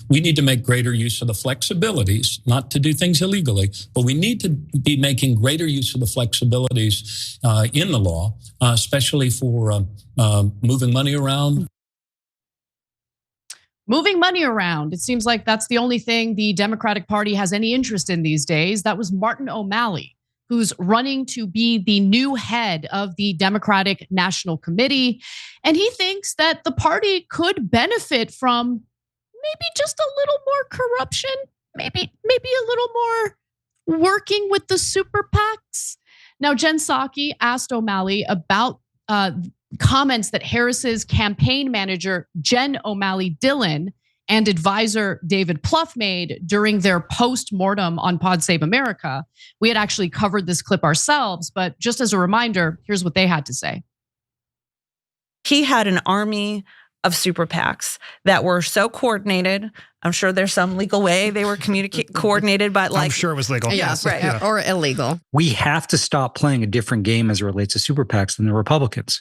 we need to make greater use of the flexibilities, not to do things illegally, but we need to be making greater use of the flexibilities in the law, especially for moving money around. Moving money around. It seems like that's the only thing the Democratic Party has any interest in these days. That was Martin O'Malley, who's running to be the new head of the Democratic National Committee. And he thinks that the party could benefit from maybe just a little more corruption, maybe a little more working with the super PACs. Now, Jen Psaki asked O'Malley about comments that Harris's campaign manager, Jen O'Malley Dillon, and advisor David Plouffe made during their post-mortem on Pod Save America. We had actually covered this clip ourselves, but just as a reminder, here's what they had to say. He had an army of super PACs that were so coordinated. I'm sure there's some legal way they were coordinated, but I'm sure it was legal. Yes, right. Yeah. Or illegal. We have to stop playing a different game as it relates to super PACs than the Republicans.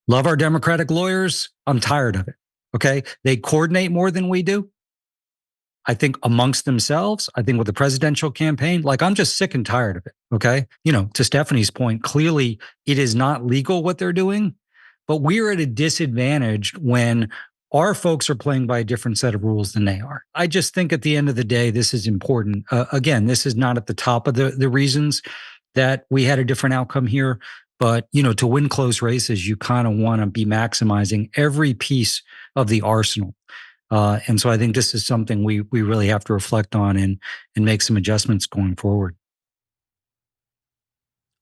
Love our Democratic lawyers. I'm tired of it. Okay. They coordinate more than we do. I think amongst themselves, I think with the presidential campaign, like I'm just sick and tired of it. Okay. To Stephanie's point, clearly it is not legal what they're doing, but we're at a disadvantage when our folks are playing by a different set of rules than they are. I just think at the end of the day, this is important. Again, this is not at the top of the reasons that we had a different outcome here. But, to win close races, you kind of want to be maximizing every piece of the arsenal. And so I think this is something we really have to reflect on and make some adjustments going forward.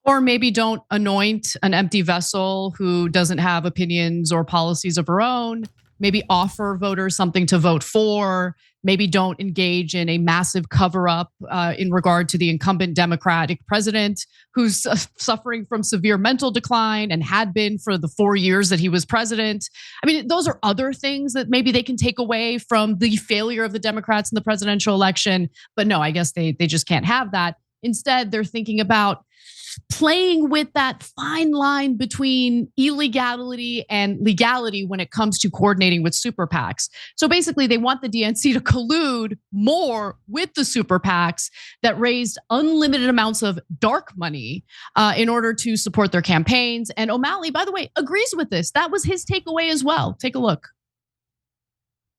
Or maybe don't anoint an empty vessel who doesn't have opinions or policies of her own. Maybe offer voters something to vote for. Maybe don't engage in a massive cover-up in regard to the incumbent Democratic president who's suffering from severe mental decline and had been for the 4 years that he was president. I mean, those are other things that maybe they can take away from the failure of the Democrats in the presidential election. But no, I guess they just can't have that. Instead, they're thinking about playing with that fine line between illegality and legality when it comes to coordinating with super PACs. So basically, they want the DNC to collude more with the super PACs that raised unlimited amounts of dark money in order to support their campaigns. And O'Malley, by the way, agrees with this. That was his takeaway as well. Take a look.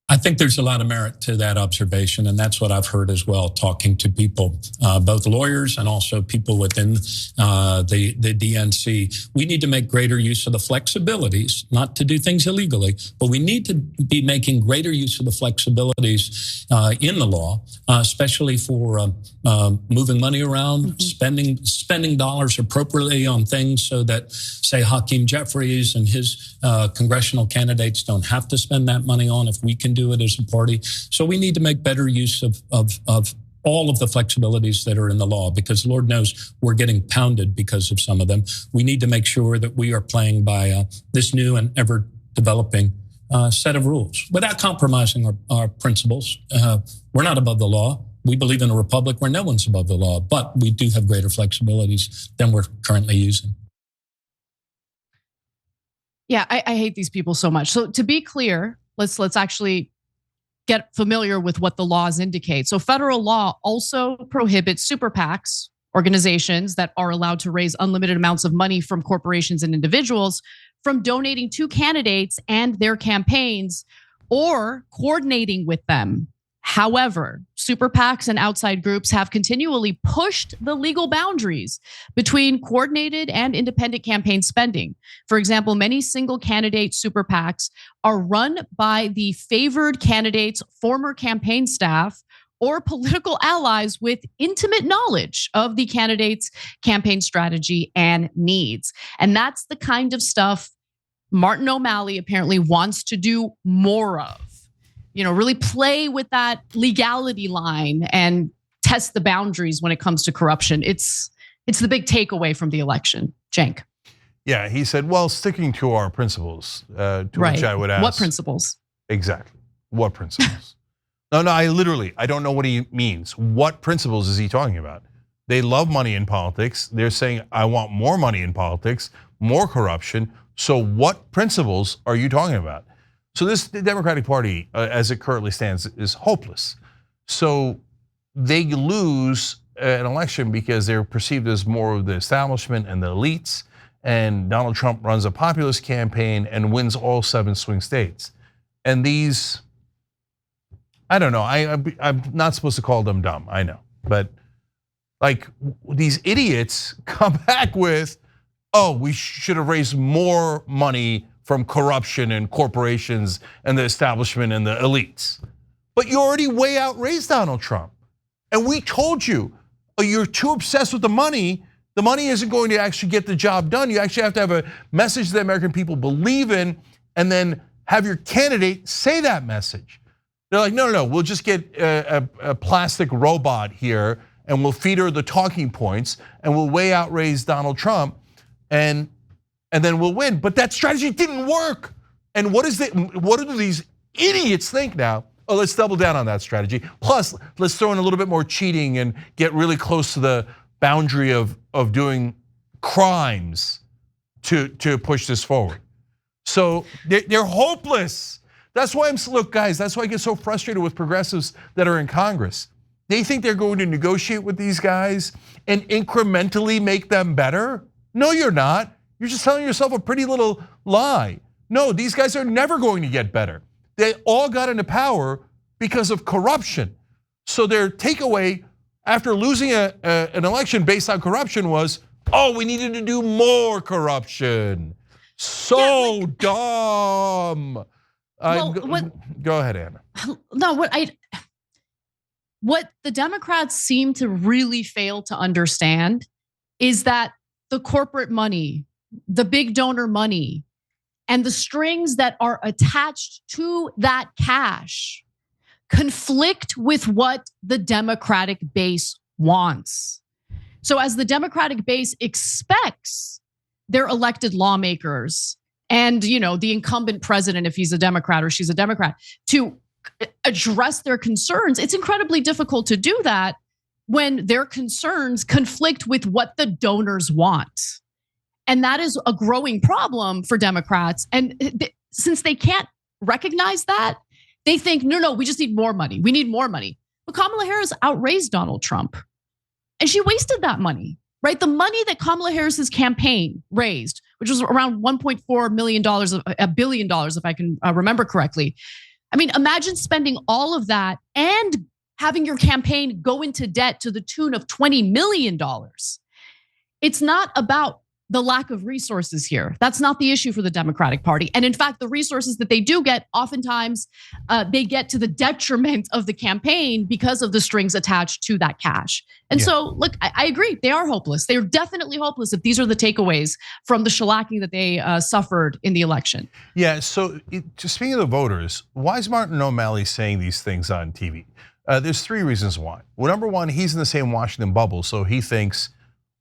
I think there's a lot of merit to that observation, and that's what I've heard as well, talking to people, both lawyers and also people within the DNC. We need to make greater use of the flexibilities, not to do things illegally, but we need to be making greater use of the flexibilities in the law, especially for moving money around, spending dollars appropriately on things so that, say, Hakeem Jeffries and his congressional candidates don't have to spend that money on if we can do it as a party. So we need to make better use of all of the flexibilities that are in the law, because Lord knows we're getting pounded because of some of them. We need to make sure that we are playing by this new and ever developing set of rules without compromising our principles. We're not above the law. We believe in a republic where no one's above the law, but we do have greater flexibilities than we're currently using. Yeah, I hate these people so much. So to be clear, let's actually get familiar with what the laws indicate. So federal law also prohibits super PACs, organizations that are allowed to raise unlimited amounts of money from corporations and individuals, from donating to candidates and their campaigns or coordinating with them. However, super PACs and outside groups have continually pushed the legal boundaries between coordinated and independent campaign spending. For example, many single candidate super PACs are run by the favored candidate's former campaign staff or political allies with intimate knowledge of the candidate's campaign strategy and needs. And that's the kind of stuff Martin O'Malley apparently wants to do more of. Really play with that legality line and test the boundaries when it comes to corruption. It's the big takeaway from the election. Cenk. Yeah, he said, well, sticking to our principles, to which I would ask. What principles? Exactly. What principles? No, I don't know what he means. What principles is he talking about? They love money in politics. They're saying, I want more money in politics, more corruption. So what principles are you talking about? So the Democratic Party, as it currently stands, is hopeless. So they lose an election because they're perceived as more of the establishment and the elites, and Donald Trump runs a populist campaign and wins all 7 swing states. And these, I don't know, I'm not supposed to call them dumb, I know. But like these idiots come back with, oh, we should have raised more money from corruption and corporations and the establishment and the elites. But you already way outraised Donald Trump. And we told you, oh, you're too obsessed with the money. The money isn't going to actually get the job done. You actually have to have a message that American people believe in, and then have your candidate say that message. They're like, no, we'll just get a plastic robot here, and we'll feed her the talking points, and we'll way outraise Donald Trump, and then we'll win. But that strategy didn't work. And what do these idiots think now? Oh, let's double down on that strategy. Plus, let's throw in a little bit more cheating and get really close to the boundary of doing crimes to push this forward. So they're hopeless. That's why look, guys, that's why I get so frustrated with progressives that are in Congress. They think they're going to negotiate with these guys and incrementally make them better. No, you're not. You're just telling yourself a pretty little lie. No, these guys are never going to get better. They all got into power because of corruption. So their takeaway after losing an election based on corruption was, oh, we needed to do more corruption. So dumb. Go ahead, Anna. No, what the Democrats seem to really fail to understand is that the corporate money, the big donor money, and the strings that are attached to that cash conflict with what the Democratic base wants. So as the Democratic base expects their elected lawmakers and the incumbent president, if he's a Democrat or she's a Democrat, to address their concerns, it's incredibly difficult to do that when their concerns conflict with what the donors want. And that is a growing problem for Democrats. And since they can't recognize that, they think, no, we just need more money. We need more money. But Kamala Harris outraised Donald Trump. And she wasted that money, right? The money that Kamala Harris's campaign raised, which was around $1.4 million, $1 billion, if I can remember correctly. I mean, imagine spending all of that and having your campaign go into debt to the tune of $20 million. It's not about the lack of resources here. That's not the issue for the Democratic Party. And in fact, the resources that they do get, oftentimes they get to the detriment of the campaign because of the strings attached to that cash. And so, look, I agree. They are hopeless. They're definitely hopeless if these are the takeaways from the shellacking that they suffered in the election. Yeah, so speaking of the voters, why is Martin O'Malley saying these things on TV? There's 3 reasons why. Well, number one, he's in the same Washington bubble, so he thinks,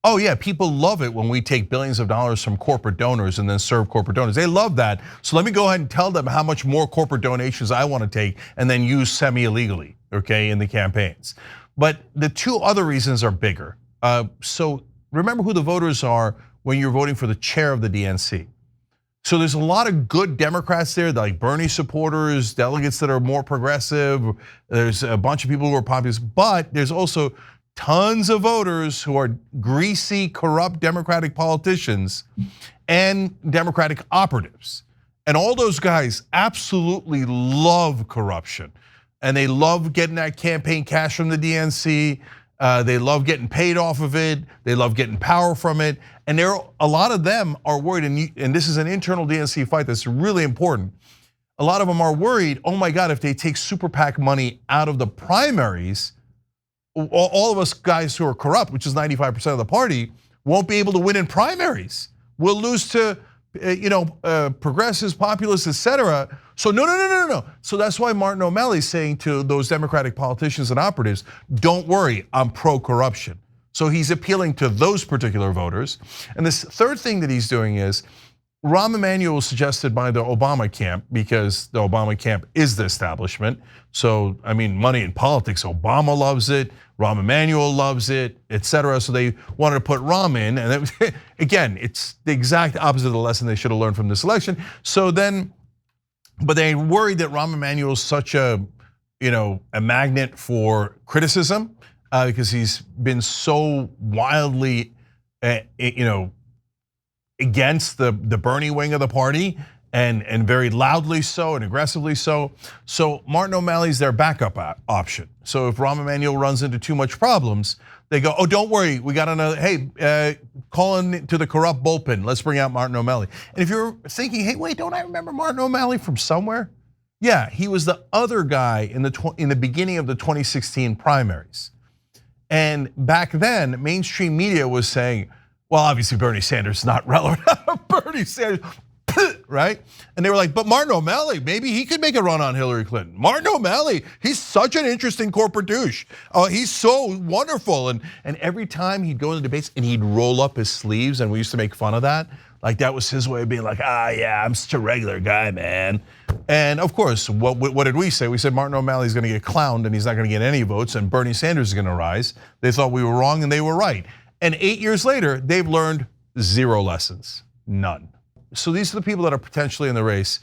oh yeah, people love it when we take billions of dollars from corporate donors and then serve corporate donors. They love that. So let me go ahead and tell them how much more corporate donations I want to take and then use semi-illegally, okay, in the campaigns. But the 2 other reasons are bigger. So remember who the voters are when you're voting for the chair of the DNC. So there's a lot of good Democrats there, like Bernie supporters, delegates that are more progressive. There's a bunch of people who are populist, but there's also tons of voters who are greasy, corrupt Democratic politicians and Democratic operatives. And all those guys absolutely love corruption. And they love getting that campaign cash from the DNC. They love getting paid off of it. They love getting power from it. And a lot of them are worried, and this is an internal DNC fight that's really important. A lot of them are worried, oh my God, if they take super PAC money out of the primaries, all of us guys who are corrupt, which is 95% of the party, won't be able to win in primaries. We'll lose to progressives, populists, etc. So no. So that's why Martin O'Malley is saying to those Democratic politicians and operatives, don't worry, I'm pro-corruption. So he's appealing to those particular voters. And this 3rd thing that he's doing is, Rahm Emanuel was suggested by the Obama camp because the Obama camp is the establishment. So, I mean, money in politics, Obama loves it, Rahm Emanuel loves it, etc. So they wanted to put Rahm in, and again, it's the exact opposite of the lesson they should have learned from this election. So then but they worried that Rahm Emanuel is such a magnet for criticism because he's been so wildly, against the Bernie wing of the party and very loudly so and aggressively so. So Martin O'Malley's their backup option. So if Rahm Emanuel runs into too much problems, they go, oh, don't worry, we got another, hey, call in to the corrupt bullpen. Let's bring out Martin O'Malley. And if you're thinking, hey, wait, don't I remember Martin O'Malley from somewhere? Yeah, he was the other guy in the beginning of the 2016 primaries. And back then, mainstream media was saying, well, obviously Bernie Sanders is not relevant. Bernie Sanders, right? And they were like, but Martin O'Malley, maybe he could make a run on Hillary Clinton. Martin O'Malley, he's such an interesting corporate douche. He's so wonderful. And every time he'd go into debates and he'd roll up his sleeves, and we used to make fun of that. Like that was his way of being like, yeah, I'm such a regular guy, man. And of course, what did we say? We said Martin O'Malley's gonna get clowned and he's not gonna get any votes and Bernie Sanders is gonna rise. They thought we were wrong and they were right. And 8 years later, they've learned 0 lessons, none. So these are the people that are potentially in the race.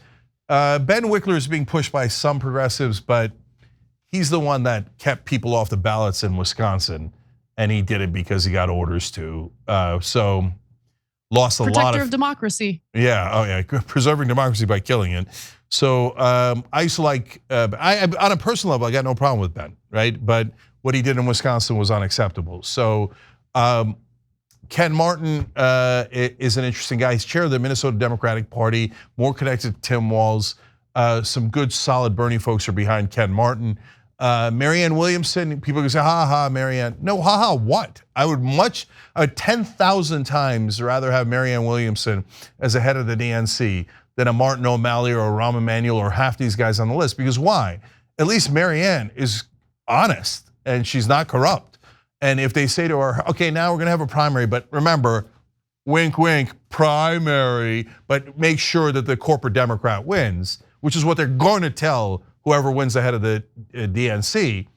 Ben Wickler is being pushed by some progressives, but he's the one that kept people off the ballots in Wisconsin, and he did it because he got orders to. So lost a lot of protector of democracy. Yeah, oh yeah, preserving democracy by killing it. So I used to like, on a personal level, I got no problem with Ben, right? But what he did in Wisconsin was unacceptable. So Ken Martin is an interesting guy. He's chair of the Minnesota Democratic Party, more connected to Tim Walz. Some good, solid Bernie folks are behind Ken Martin. Marianne Williamson, people can say, ha ha, Marianne. No, ha ha, what? I would 10,000 times rather have Marianne Williamson as a head of the DNC than a Martin O'Malley or a Rahm Emanuel or half these guys on the list. Because why? At least Marianne is honest and she's not corrupt. And if they say to her, okay, now we're gonna have a primary, but remember, wink, wink, primary, but make sure that the corporate Democrat wins, which is what they're going to tell whoever wins the head of the DNC.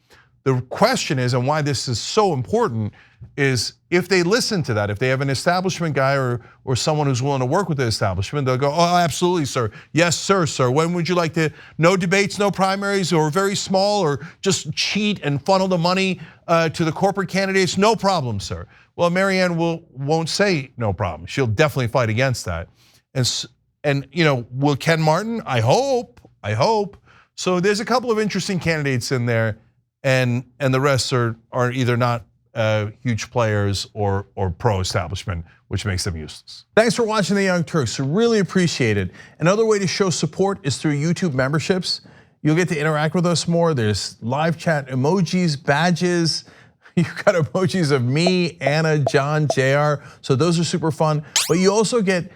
The question is, and why this is so important, is if they listen to that, if they have an establishment guy or someone who's willing to work with the establishment, they'll go, oh, absolutely, sir. Yes, sir. When would you like to, no debates, no primaries, or very small, or just cheat and funnel the money to the corporate candidates? No problem, sir. Well, Marianne won't say no problem. She'll definitely fight against that. And will Ken Martin? I hope. So there's a couple of interesting candidates in there, and the rest are either not huge players or pro-establishment, which makes them useless. Thanks for watching The Young Turks. We really appreciate it. Another way to show support is through YouTube memberships. You'll get to interact with us more. There's live chat emojis, badges. You've got emojis of me, Anna, John, JR. So those are super fun. But you also get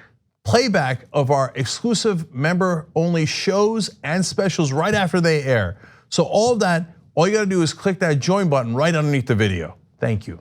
playback of our exclusive member-only shows and specials right after they air. So all of that, all you gotta do is click that join button right underneath the video. Thank you.